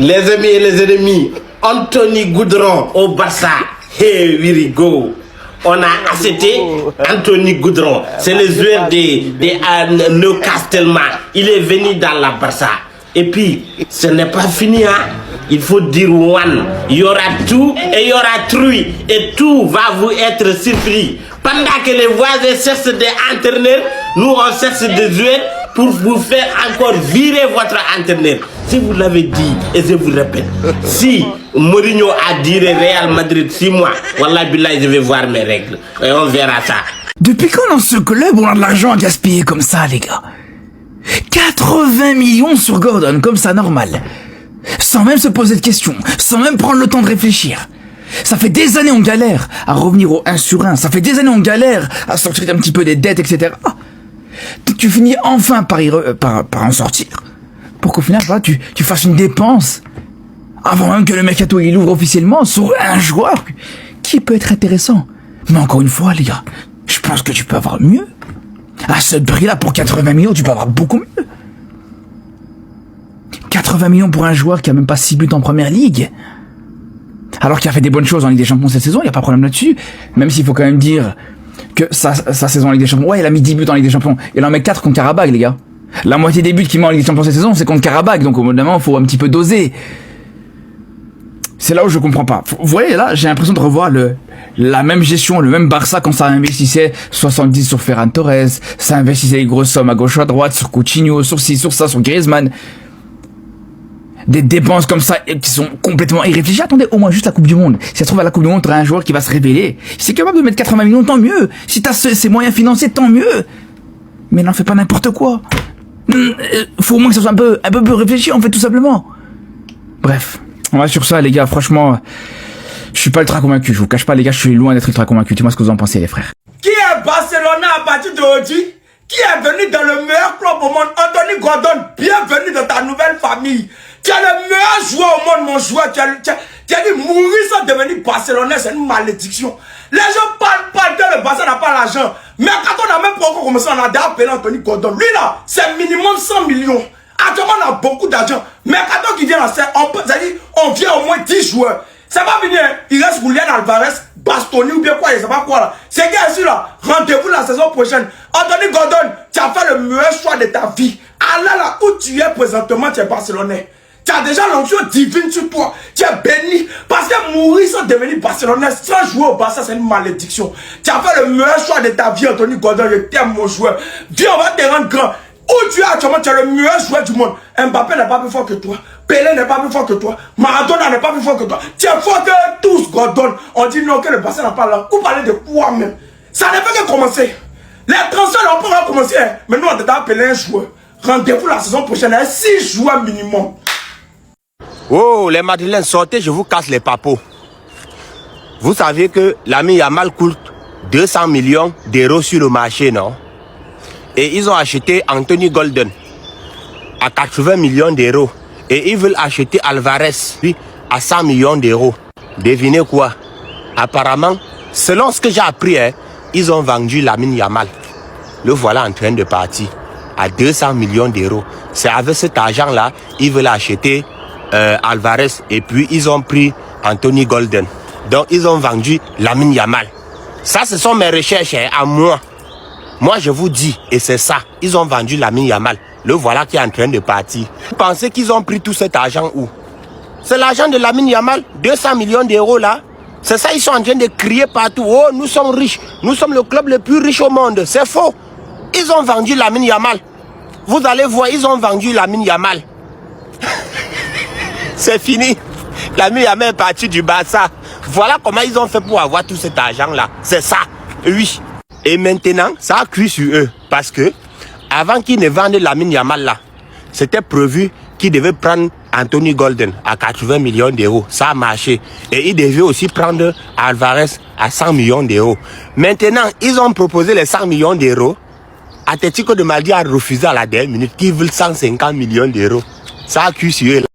Les amis et les ennemis, Anthony Goudron au Barça. Here we go. On a acheté Anthony Goudron. C'est le joueur de Newcastle. Il est venu dans la Barça. Et puis, ce n'est pas fini, hein. Il faut dire one. Il y aura tout et il y aura truie. Et tout va vous être surpris. Pendant que les voisins cherchent des entraîneurs, nous on cherche des joueurs pour vous faire encore virer votre entraîneur. Si vous l'avez dit, et je vous répète, si Mourinho a dit Real Madrid 6 mois, wallah billah, je vais voir mes règles. Et on verra ça. Depuis quand dans ce club on a de l'argent à gaspiller comme ça, les gars? 80 millions sur Gordon, comme ça, normal. Sans même se poser de questions, sans même prendre le temps de réfléchir. Ça fait des années on galère à revenir au 1 sur 1. Ça fait des années on galère à sortir un petit peu des dettes, etc. Tu finis enfin par en sortir. Pour qu'au final, voilà, tu fasses une dépense avant même que le mercato il ouvre officiellement sur un joueur qui peut être intéressant. Mais encore une fois, les gars, je pense que tu peux avoir mieux. À ce prix-là, pour 80 millions, tu peux avoir beaucoup mieux. 80 millions pour un joueur qui a même pas 6 buts en première ligue. Alors qu'il a fait des bonnes choses en Ligue des Champions cette saison, il n'y a pas de problème là-dessus. Même s'il faut quand même dire que sa saison en Ligue des Champions, ouais, il a mis 10 buts en Ligue des Champions. Il en met 4 contre Karabakh, les gars. La moitié des buts qu'il met en Ligue des Champions cette saison, c'est contre Karabakh. Donc au bout d'un moment, il faut un petit peu doser. C'est là où je comprends pas. Vous voyez, là, j'ai l'impression de revoir la même gestion, le même Barça quand ça investissait 70 sur Ferran Torres, ça investissait les grosses sommes à gauche ou à droite, sur Coutinho, sur ci, sur ça, sur Griezmann. Des dépenses comme ça qui sont complètement irréfléchies. Attendez au moins juste la Coupe du Monde. Si ça se trouve à la Coupe du Monde, tu auras un joueur qui va se révéler. Si c'est capable de mettre 80 millions, tant mieux. Si tu as ces moyens financiers, tant mieux. Mais n'en fais pas n'importe quoi. Faut au moins que ça soit un peu plus réfléchi, en fait, tout simplement. Bref. On va sur ça, les gars. Franchement, je suis pas ultra convaincu. Je vous cache pas, les gars, je suis loin d'être ultra convaincu. Dis-moi ce que vous en pensez, les frères. Qui est Barcelone à partir d'aujourd'hui? Qui est venu dans le meilleur club au monde? Anthony Gordon, bienvenue dans ta nouvelle famille. Tu es le meilleur joueur au monde, mon joueur. Tu as dit mourir sans devenir barcelonais, c'est une malédiction. Les gens parlent que le Barça n'a pas l'argent. Mais quand on a même pas encore commencé, on a déjà appelé Anthony Gordon. Lui là, c'est minimum 100 millions. Actuellement, on a beaucoup d'argent. Mais quand on vient là, on vient au moins 10 joueurs. Ça va venir, il reste Julian Alvarez, Bastoni ou bien quoi, je sais pas quoi là. Ces gars ici là, rendez-vous la saison prochaine. Anthony Gordon, tu as fait le meilleur choix de ta vie. Allah là où tu es présentement, tu es barcelonais. Tu as déjà l'onction divine sur toi. Tu es béni. Parce que mourir sans devenir barcelonais, sans jouer au Barça, c'est une malédiction. Tu as fait le meilleur choix de ta vie, Anthony Gordon. Je t'aime, mon joueur. Viens, on va te rendre grand. Où tu es actuellement, tu es le meilleur joueur du monde. Mbappé n'est pas plus fort que toi. Pelé n'est pas plus fort que toi. Maradona n'est pas plus fort que toi. Tu es fort que tous, Gordon. On dit non, que le Barça n'a pas là. Vous parlez de quoi même? Ça ne fait que commencer. Les transferts, on peut commencer. Mais nous, on t'a appelé un joueur. Rendez-vous la saison prochaine avec 6 joueurs minimum. Oh, les Madeleines, sortez, je vous casse les papos. Vous savez que Lamine Yamal coûte 200 millions d'euros sur le marché, non? Et ils ont acheté Anthony Gordon à 80 millions d'euros. Et ils veulent acheter Alvarez, lui, à 100 millions d'euros. Devinez quoi? Apparemment, selon ce que j'ai appris, ils ont vendu Lamine Yamal. Le voilà en train de partir à 200 millions d'euros. C'est avec cet argent-là, ils veulent acheter Alvarez et puis ils ont pris Anthony Gordon. Donc ils ont vendu Lamine Yamal. Ça, ce sont mes recherches à moi. Moi, je vous dis, et c'est ça, ils ont vendu Lamine Yamal. Le voilà qui est en train de partir. Vous pensez qu'ils ont pris tout cet argent où? C'est l'argent de Lamine Yamal, 200 millions d'euros là. C'est ça, ils sont en train de crier partout. Oh, nous sommes riches. Nous sommes le club le plus riche au monde. C'est faux. Ils ont vendu Lamine Yamal. Vous allez voir, ils ont vendu Lamine Yamal. C'est fini. Lamine Yamal est parti du Barça. Voilà comment ils ont fait pour avoir tout cet argent-là. C'est ça. Oui. Et maintenant, ça a cuit sur eux. Parce que, avant qu'ils ne vendent Lamine Yamal là, c'était prévu qu'ils devaient prendre Anthony Gordon à 80 millions d'euros. Ça a marché. Et ils devaient aussi prendre Alvarez à 100 millions d'euros. Maintenant, ils ont proposé les 100 millions d'euros. Atlético de Madrid a refusé à la dernière minute qu'ils veulent 150 millions d'euros. Ça a cuit sur eux là.